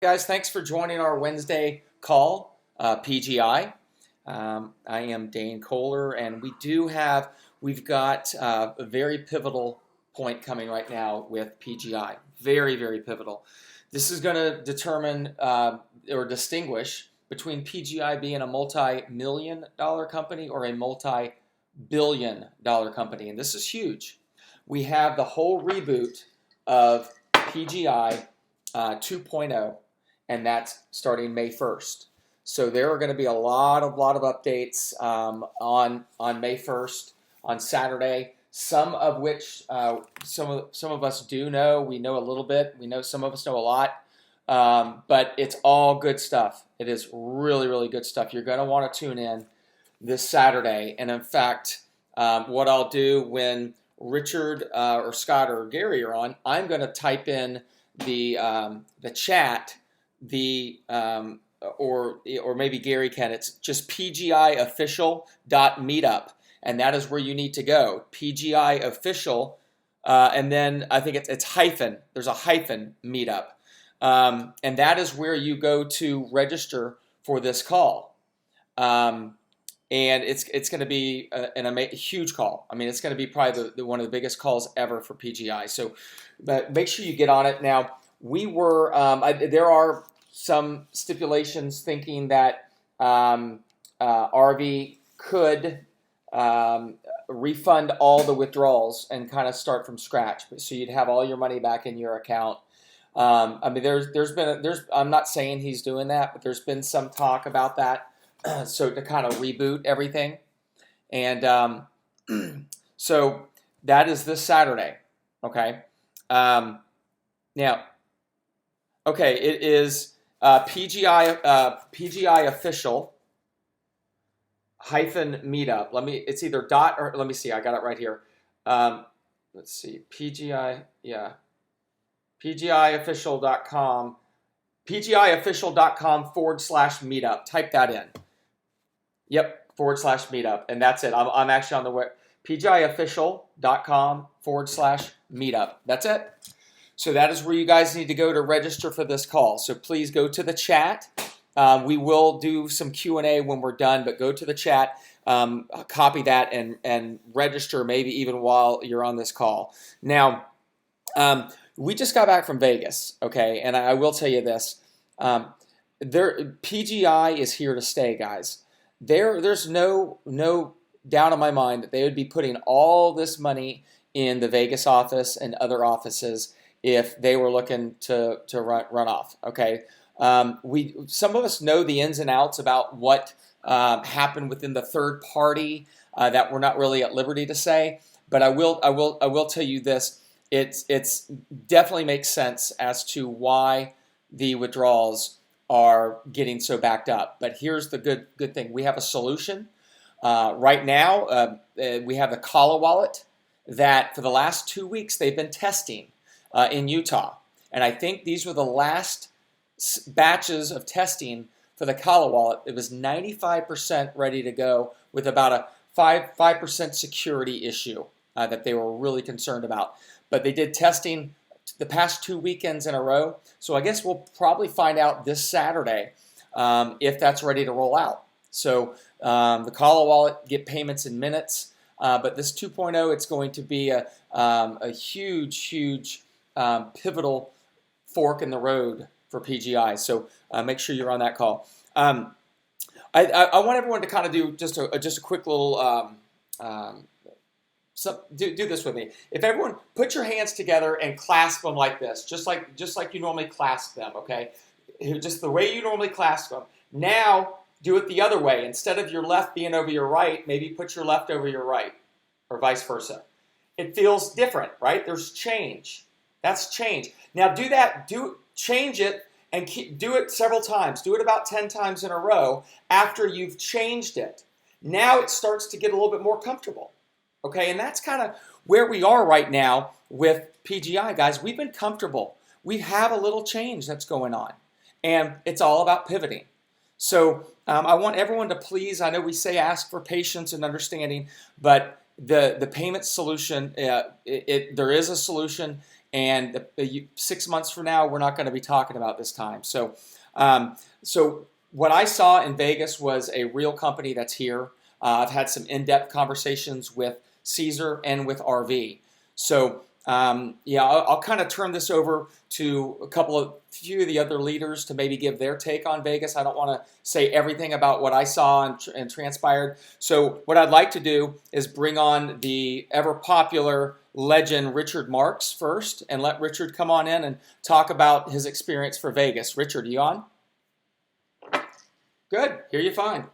Guys, thanks for joining our Wednesday call, PGI. I am Dane Kohler, and we've got a very pivotal point coming right now with PGI. Very, very pivotal. This is going to determine or distinguish between PGI being a multi-million dollar company or a multi-billion dollar company, and this is huge. We have the whole reboot of PGI 2.0, and that's starting May 1st. So there are going to be a lot of updates on May 1st on Saturday. Some of which some of us do know. We know a little bit. We know some of us know a lot. But it's all good stuff. It is really good stuff. You're going to want to tune in this Saturday. And in fact, what I'll do when Richard or Scott or Gary are on, I'm going to type in the chat or maybe Gary can. It's just pgiofficial.meetup, and that is where you need to go. PGI official, and then I think it's hyphen. There's a hyphen meetup, and that is where you go to register for this call. And it's going to be a huge call. I mean, it's going to be probably one of the biggest calls ever for PGI. So, but make sure you get on it. Now, there are some stipulations thinking that RV could refund all the withdrawals and kind of start from scratch, so you'd have all your money back in your account. I mean, I'm not saying he's doing that, but there's been some talk about that. So to kind of reboot everything, and so that is this Saturday. Okay. Now, okay, it is PGI official hyphen meetup. It's either dot or let me see. I got it right here. Let's see. PGIofficial.com. PGIofficial.com/meetup. Type that in. Yep, /meetup, and that's it. I'm actually on the web. PGIofficial.com/meetup. That's it. So that is where you guys need to go to register for this call. So please go to the chat. We will do some Q&A when we're done, but go to the chat, copy that, and register maybe even while you're on this call. Now, we just got back from Vegas, okay, and I will tell you this. PGI is here to stay, guys. There's no doubt in my mind that they would be putting all this money in the Vegas office and other offices if they were looking to run off. Okay, some of us know the ins and outs about what happened within the third party that we're not really at liberty to say. But I will tell you this: it's definitely makes sense as to why the withdrawals are getting so backed up. But here's the good thing: we have a solution right now. We have the Kala wallet that for the last 2 weeks they've been testing in Utah, and I think these were the last batches of testing for the Kala wallet. It was 95% ready to go with about a 5% security issue that they were really concerned about. But they did testing the past 2 weekends in a row. So I guess we'll probably find out this Saturday if that's ready to roll out. So the Kala wallet, get payments in minutes. But this 2.0, it's going to be a huge pivotal fork in the road for PGI. So make sure you're on that call. I want everyone to kind of do just a quick little do this with me. If everyone put your hands together and clasp them like this, just like you normally clasp them, okay? Just the way you normally clasp them. Now do it the other way. Instead of your left being over your right, maybe put your left over your right, or vice versa. It feels different, right? There's change. That's change. Now do that. Change it and do it several times. Do it about 10 times in a row after you've changed it. Now it starts to get a little bit more comfortable. Okay, and that's kind of where we are right now with PGI, guys. We've been comfortable. We have a little change that's going on, and it's all about pivoting. So I want everyone to please, I know we say ask for patience and understanding, but the payment solution, there is a solution. and 6 months from now, we're not going to be talking about this time. So what I saw in Vegas was a real company that's here. I've had some in-depth conversations with Caesar and with RV. So yeah, I'll kind of turn this over to few of the other leaders to maybe give their take on Vegas. I don't want to say everything about what I saw and transpired. So what I'd like to do is bring on the ever popular legend Richard Marks first, and let Richard come on in and talk about his experience for Vegas. Richard, are you on? Good. Hear you fine.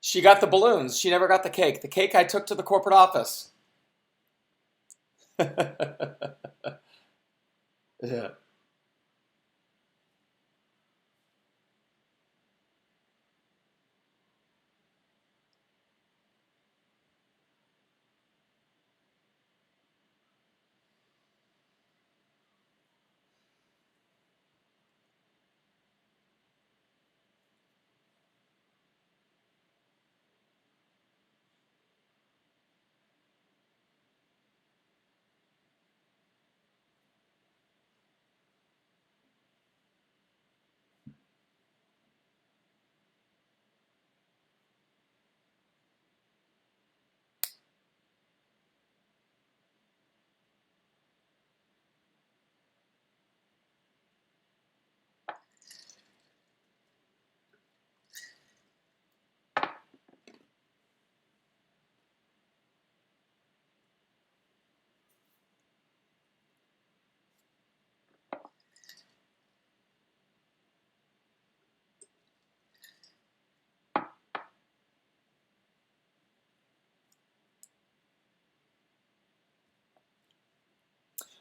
She got the balloons. She never got the cake. The cake I took to the corporate office. Yeah.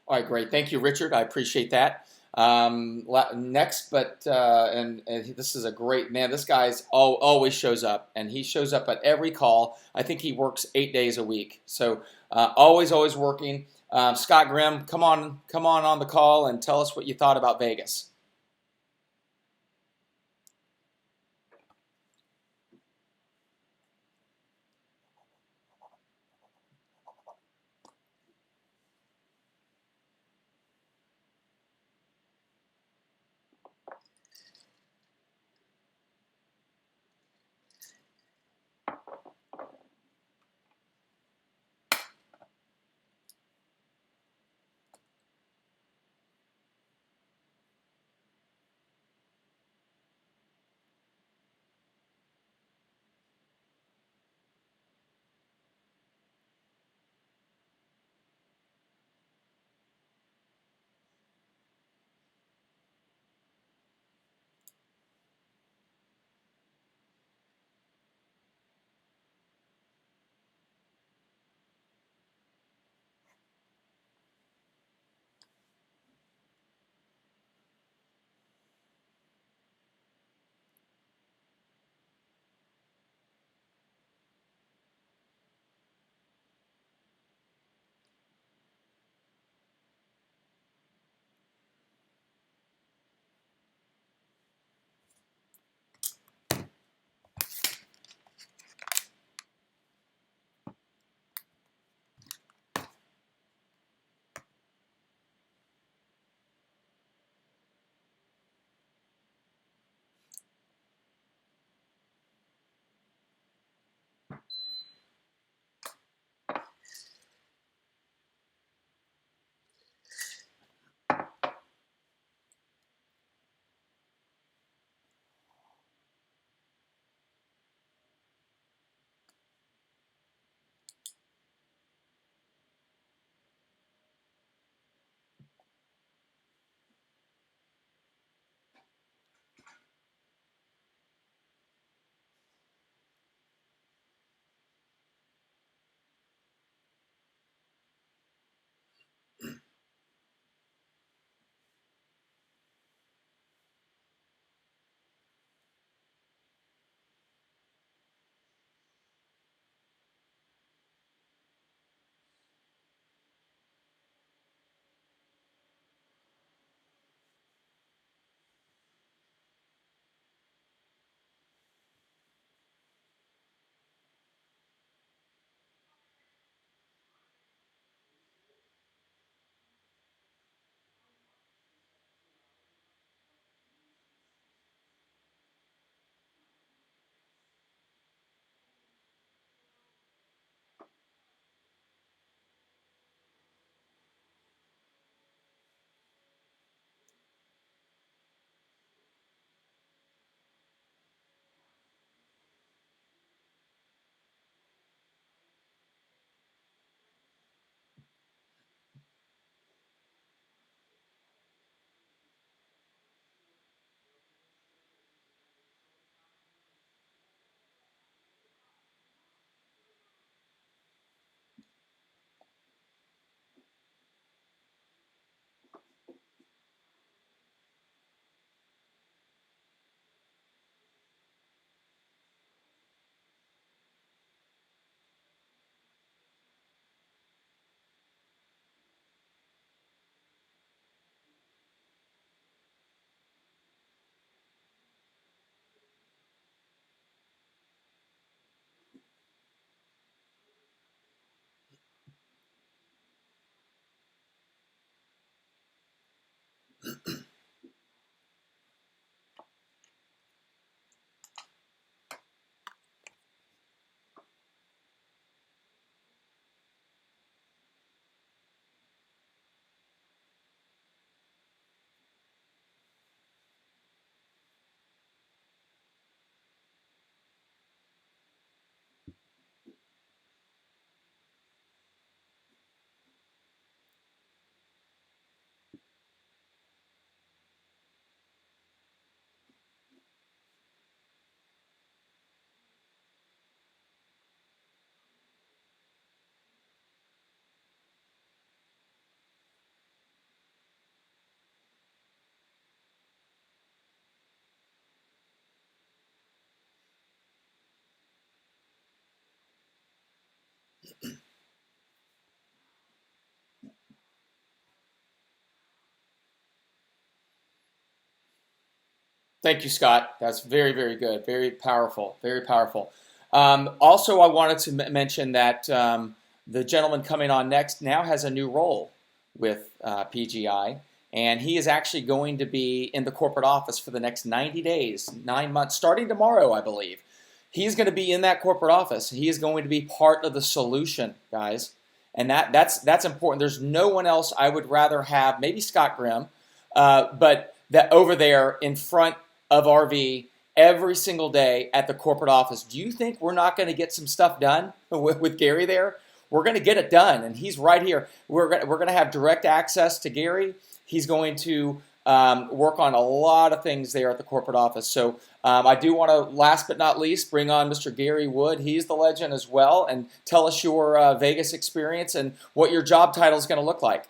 All right, great. Thank you, Richard. I appreciate that. Next, and this is a great man. This guy's always shows up, and he shows up at every call. I think he works 8 days a week, so always working. Scott Grimm, come on the call and tell us what you thought about Vegas. Thank you, Scott. That's very, very good. Very powerful. Very powerful. Also, I wanted to mention that the gentleman coming on next now has a new role with PGI, and he is actually going to be in the corporate office for the next 90 days, 9 months, starting tomorrow, I believe. He's going to be in that corporate office. He is going to be part of the solution, guys, and that's important. There's no one else I would rather have. Maybe Scott Grimm, but that over there in front of RV every single day at the corporate office. Do you think we're not going to get some stuff done with Gary there? We're going to get it done, and he's right here. We're going to have direct access to Gary. He's going to work on a lot of things there at the corporate office. So I do want to, last but not least, bring on Mr. Gary Wood. He's the legend as well, and tell us your Vegas experience and what your job title is going to look like.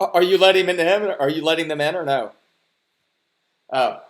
Are you letting them in? Are you letting them in or no? Oh,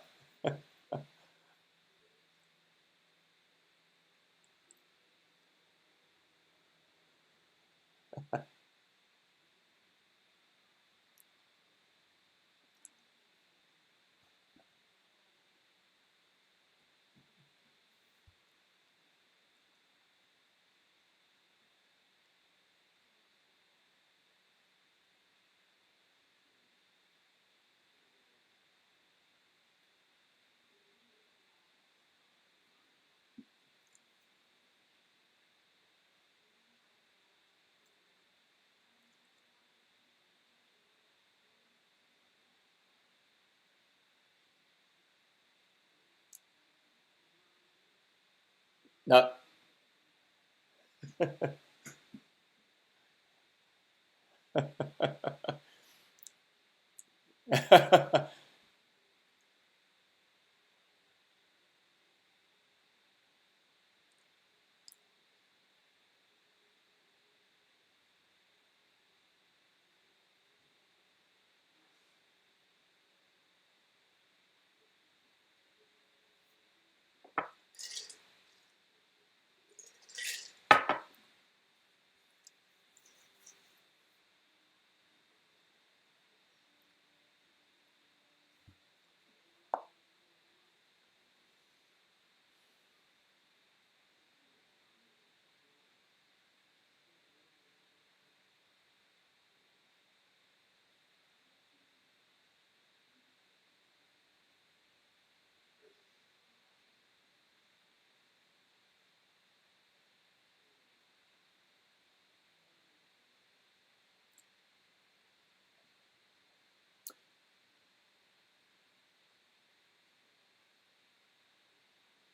no.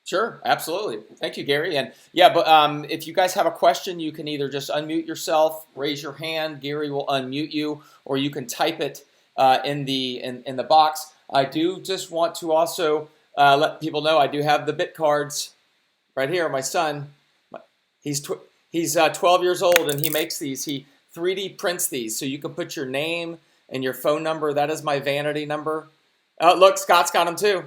Sure, absolutely. Thank you, Gary. And yeah, but if you guys have a question, you can either just unmute yourself, raise your hand. Gary will unmute you, or you can type it in the box. I do just want to also let people know I do have the bit cards right here. My son, he's tw- he's 12 years old and he makes these. He 3D prints these, so you can put your name and your phone number. That is my vanity number. Oh, look, Scott's got them too.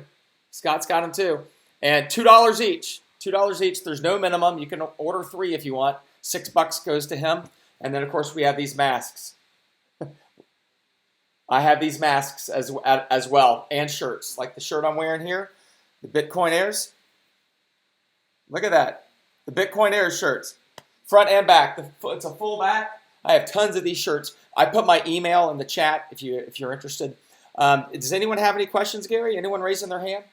Scott's got them too. And $2 each. $2 each. There's no minimum. You can order 3 if you want. $6 goes to him. And then of course we have these masks. I have these masks as well, and shirts like the shirt I'm wearing here, the Bitcoin Airs. Look at that, the Bitcoin Airs shirts, front and back. It's a full back. I have tons of these shirts. I put my email in the chat if you're interested. Does anyone have any questions, Gary? Anyone raising their hand?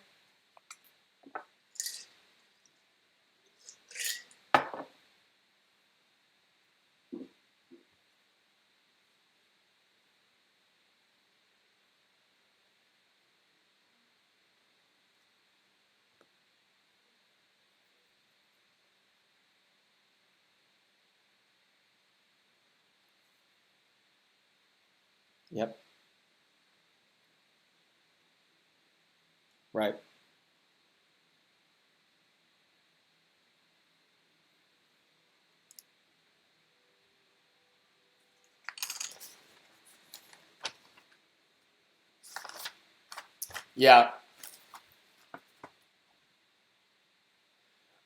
Yep. Right. Yeah.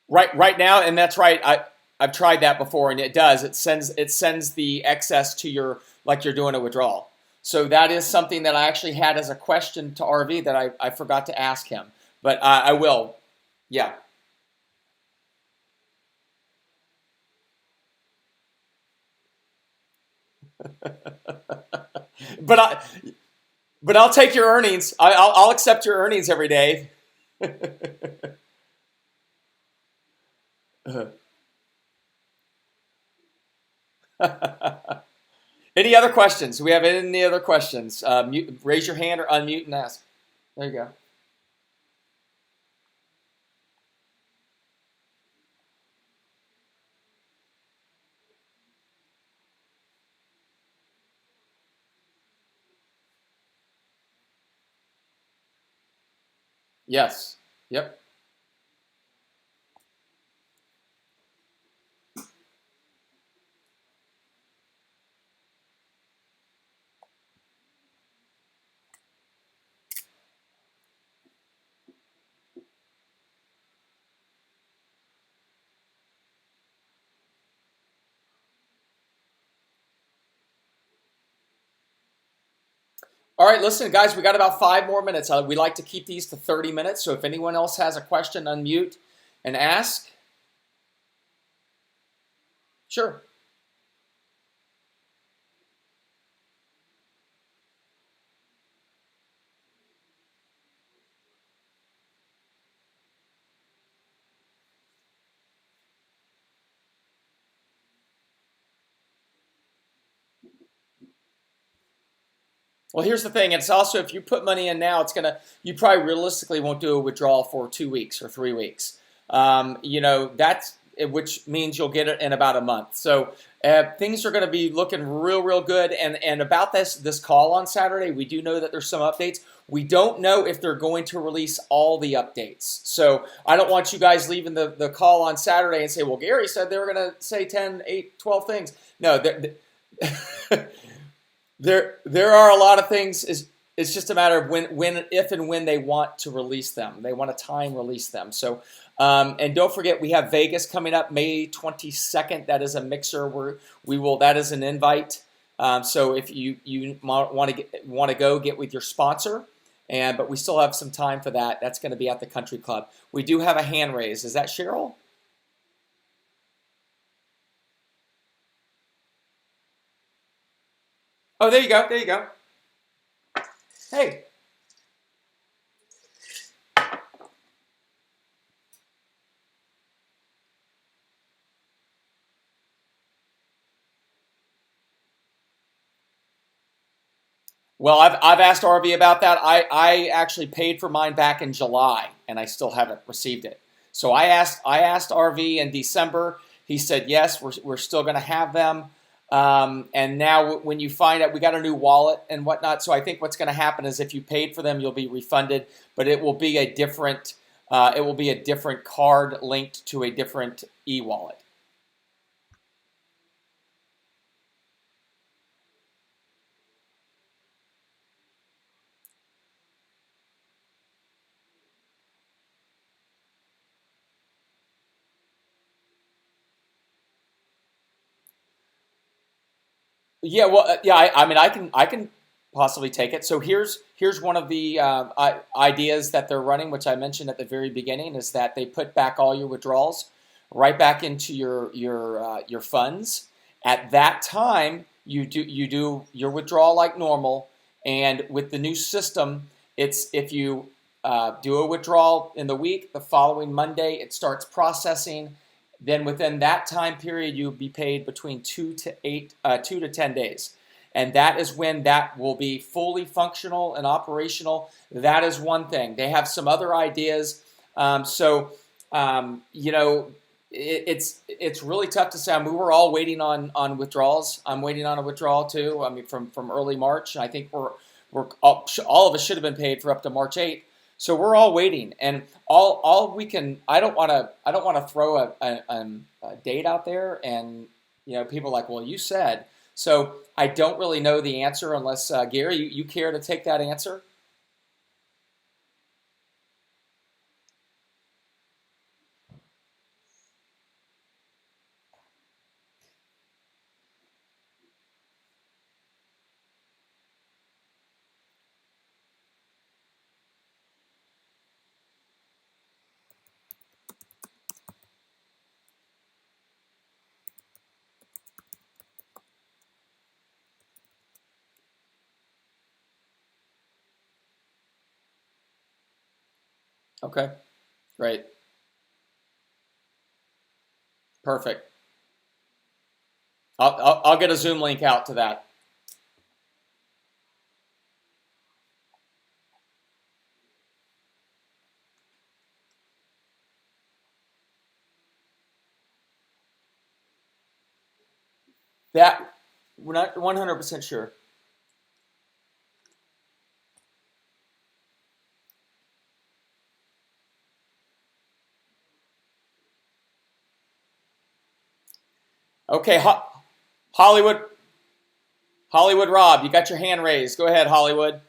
Right now, and that's right. I've tried that before, and it does. It sends the excess to your, like you're doing a withdrawal. So that is something that I actually had as a question to RV that I forgot to ask him, but I will. Yeah. But I'll take your earnings. I'll accept your earnings every day. Any other questions? Do we have any other questions? Raise your hand or unmute and ask. There you go. Yes. Yep. All right, listen, guys, we got about 5 more minutes. We like to keep these to 30 minutes. So if anyone else has a question, unmute and ask. Sure. Well, here's the thing. It's also, if you put money in now, you probably realistically won't do a withdrawal for 2 weeks or 3 weeks. That's which means you'll get it in about a month. So things are going to be looking real good. And about this call on Saturday, we do know that there's some updates. We don't know if they're going to release all the updates. So I don't want you guys leaving the call on Saturday and say, well, Gary said they were going to say 10, 8, 12 things. No, there are a lot of things. It's just a matter of if and when they want to release them. They want to time release them. So, and don't forget, we have Vegas coming up May 22nd. That is a mixer where we will. That is an invite. So if you want to go, get with your sponsor. But we still have some time for that. That's going to be at the Country Club. We do have a hand raise. Is that Cheryl? Oh, there you go. There you go. Hey. Well, I've asked RV about that. I actually paid for mine back in July, and I still haven't received it. So I asked RV in December. He said yes, we're still going to have them. And now when you find out, we got a new wallet and whatnot. So I think what's going to happen is if you paid for them, you'll be refunded, but it will be a different card linked to a different e-wallet. Yeah, well, yeah. I mean, I can possibly take it. So here's one of the ideas that they're running, which I mentioned at the very beginning, is that they put back all your withdrawals right back into your funds. At that time, you do your withdrawal like normal, and with the new system, it's if you do a withdrawal in the week, the following Monday it starts processing. Then within that time period, you'll be paid between 2 to 10 days. And that is when that will be fully functional and operational. That is one thing. They have some other ideas. So, it's really tough to say. I mean, we're all waiting on withdrawals. I'm waiting on a withdrawal too. I mean, from early March. I think we're all of us should have been paid for up to March 8th. So we're all waiting, and all we can. I don't want to throw a date out there, and people are like, well, you said. So I don't really know the answer unless Gary, you care to take that answer? Okay, great, perfect. I'll get a Zoom link out to that. That we're not 100% sure. Okay, Hollywood, Hollywood Rob, you got your hand raised. Go ahead, Hollywood.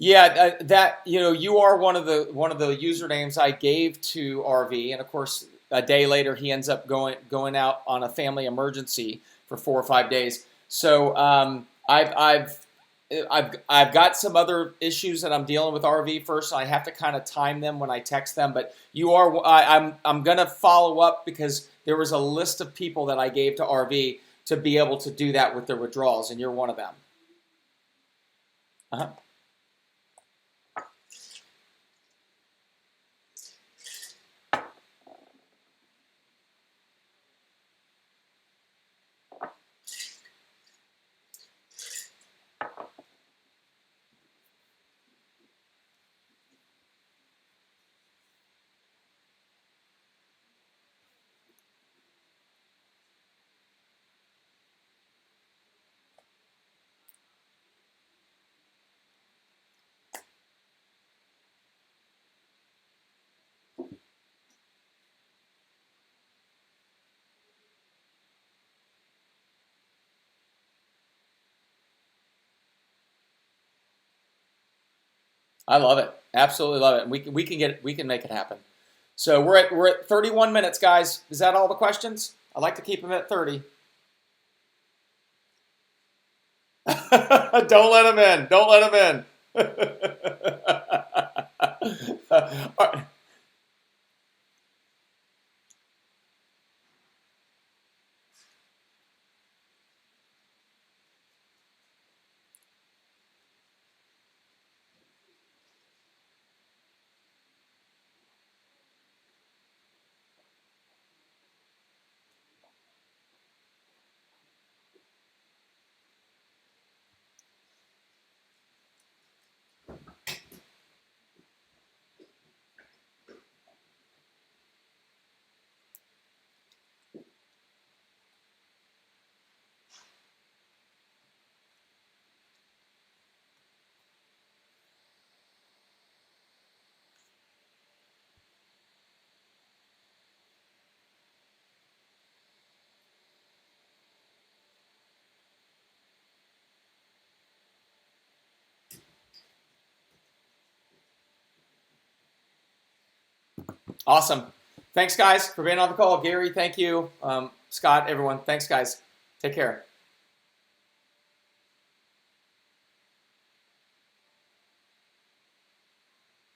Yeah, that you are one of the usernames I gave to RV, and of course, a day later he ends up going out on a family emergency for 4 or 5 days. So I've got some other issues that I'm dealing with RV first, and I have to kind of time them when I text them. But I'm gonna follow up because there was a list of people that I gave to RV to be able to do that with their withdrawals, and you're one of them. Uh-huh. I love it. Absolutely love it. And we can make it happen. So we're at 31 minutes, guys. Is that all the questions? I like to keep them at 30. Don't let them in. Don't let them in. All right. Awesome. Thanks, guys, for being on the call. Gary, thank you. Scott, everyone, thanks, guys. Take care.